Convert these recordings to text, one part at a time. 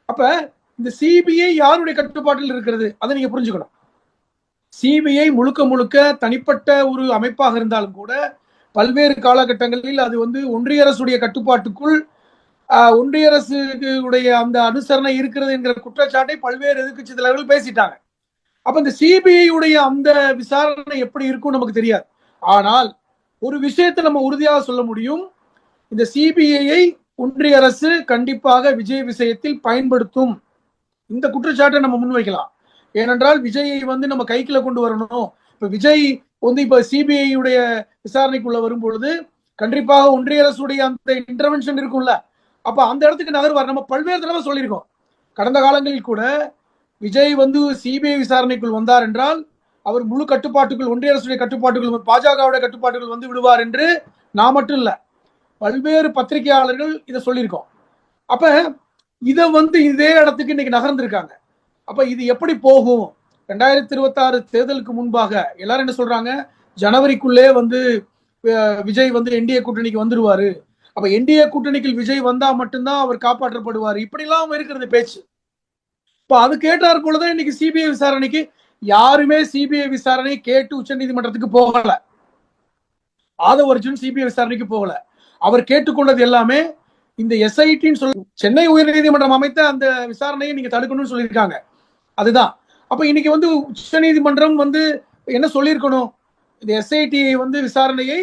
அப்ப இந்த சிபிஐ யாருடைய கட்டுப்பாட்டில் இருக்கிறது அதை நீங்க புரிஞ்சுக்கணும். சிபிஐ முழுக்க முழுக்க தனிப்பட்ட ஒரு அமைப்பாக இருந்தாலும் கூட பல்வேறு காலகட்டங்களில் அது ஒன்றிய அரசுடைய கட்டுப்பாட்டுக்குள் ஒன்றிய அரசுடைய அந்த அனுசரணை இருக்கிறது என்கிற குற்றச்சாட்டை பல்வேறு எதிர்கட்சி தலைவர்கள் பேசிட்டாங்க. அப்ப இந்த சிபிஐ உடைய அந்த விசாரணை எப்படி இருக்கும் நமக்கு தெரியாது. ஆனால் ஒரு விஷயத்தை நம்ம உறுதியாக சொல்ல முடியும், இந்த சிபிஐயை ஒன்றிய அரசு கண்டிப்பாக விஜய் விஷயத்தில் பயன்படுத்தும். இந்த குற்றச்சாட்டை நம்ம முன்வைக்கலாம். ஏனென்றால் விஜயை நம்ம கைக்குள்ள கொண்டு வரணும். இப்ப விஜய் இப்ப சிபிஐ உடைய விசாரணைக்குள்ள வரும் பொழுது கண்டிப்பாக ஒன்றிய அரசுடைய அந்த இன்டர்வென்ஷன் இருக்கும்ல, அப்ப அந்த இடத்துக்கு நகர்வார். நம்ம பல்வேறு தடவை சொல்லியிருக்கோம். கடந்த காலங்களில் கூட விஜய் சிபிஐ விசாரணைக்குள் வந்தார் என்றால் அவர் முழு கட்டுப்பாட்டுக்குள், ஒன்றிய அரசுடைய கட்டுப்பாட்டுக்குள், பாஜகவுடைய கட்டுப்பாட்டுக்குள் விடுவார் என்று நான் மட்டும் இல்ல, பல்வேறு பத்திரிகையாளர்கள் இதை சொல்லியிருக்கோம். அப்ப இதை இதே இடத்துக்கு இன்னைக்கு நகர்ந்திருக்காங்க. அப்ப இது எப்படி போகும்? 2026 தேர்தலுக்கு முன்பாக எல்லாரும் என்ன சொல்றாங்க, ஜனவரிக்குள்ளே விஜய் என்டிஏ கூட்டணிக்கு வந்துருவாரு. அப்ப என்டிஏ கூட்டணிக்கு விஜய் வந்தா மட்டும்தான் அவர் காப்பாற்றப்படுவார். இப்படி எல்லாம் இருக்கிறது பேச்சு. இப்ப அது கேட்டார் போலதான் இன்னைக்கு சிபிஐ விசாரணைக்கு யாருமே சிபிஐ விசாரணை கேட்டு உச்ச நீதிமன்றத்துக்கு போகல. ஆதவ அர்ஜுன் சிபிஐ விசாரணைக்கு போகல. அவர் கேட்டுக்கொண்டது எல்லாமே இந்த எஸ்ஐடின்னு சொல்லி சென்னை உயர்நீதிமன்றம் அமைத்த அந்த விசாரணையை நீங்க தடுக்கணும்னு சொல்லியிருக்காங்க. அதுதான். அப்ப இன்னைக்கு உச்ச நீதிமன்றம் என்ன சொல்லியிருக்கணும், இந்த எஸ்ஐடியை விசாரணையை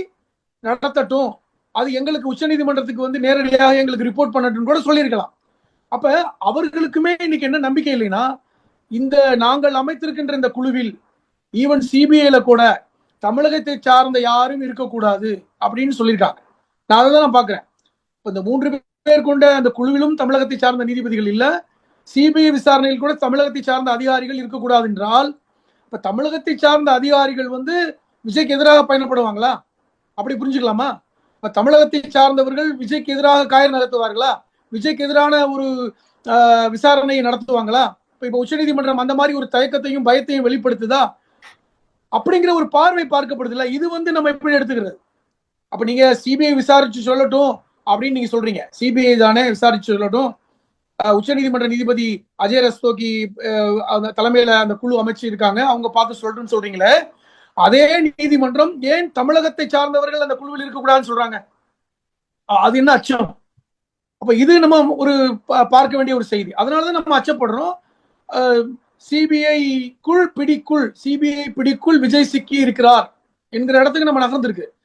நடத்தட்டும், அது எங்களுக்கு உச்ச நீதிமன்றத்துக்கு நேரடியாக எங்களுக்கு ரிப்போர்ட் பண்ணட்டும் கூட சொல்லியிருக்கலாம். அப்ப அவர்களுக்குமே இன்னைக்கு என்ன நம்பிக்கை இல்லைன்னா, இந்த நாங்கள் அமைத்திருக்கின்ற இந்த குழுவில் ஈவன் சிபிஐல கூட தமிழகத்தை சார்ந்த யாரும் இருக்கக்கூடாது அப்படின்னு சொல்லியிருக்காங்க. நான் அதை தான் பாக்குறேன். இந்த 3 பேர் கொண்ட அந்த குழுவிலும் தமிழகத்தை சார்ந்த நீதிபதிகள் இல்ல, சிபிஐ விசாரணையில் கூட தமிழகத்தை சார்ந்த அதிகாரிகள் இருக்கக்கூடாது என்றால், இப்ப தமிழகத்தை சார்ந்த அதிகாரிகள் விஜய்க்கு எதிராக பயணப்படுவாங்களா? அப்படி புரிஞ்சுக்கலாமா? இப்ப தமிழகத்தை சார்ந்தவர்கள் விஜய்க்கு எதிராக காயம் நடத்துவார்களா? விஜய்க்கு எதிரான ஒரு விசாரணையை நடத்துவாங்களா? இப்ப உச்சநீதிமன்றம் அந்த மாதிரி ஒரு தயக்கத்தையும் பயத்தையும் வெளிப்படுத்துதா? அப்படிங்கிற ஒரு பார்வை பார்க்கப்படுதுல. இது நம்ம எப்படி எடுத்துக்கிறது? அப்ப நீங்க சிபிஐ விசாரிச்சு சொல்லட்டும் அப்படின்னு நீங்க சொல்றீங்க. சிபிஐ தானே விசாரிச்சு சொல்லட்டும், உச்சநீதிமன்ற நீதிபதி அஜய் ரஸ்தோகி தலைமையில அந்த குழு அமைச்சு இருக்காங்க, அவங்க பார்த்து சொல்லட்டும் சொல்றீங்களே, அதே நீதிமன்றம் ஏன் தமிழகத்தை சார்ந்தவர்கள் அந்த குழுவில் இருக்கக்கூடாதுன்னு சொல்றாங்க? அது என்ன அச்சம்? அப்ப இது நம்ம ஒரு பார்க்க வேண்டிய ஒரு செய்தி. அதனாலதான் நம்ம அச்சப்படுறோம். சிபிஐ பிடிக்குள் விஜய் சிக்கி இருக்கிறார் என்கிற இடத்துக்கு நம்ம நகர்ந்திருக்கு.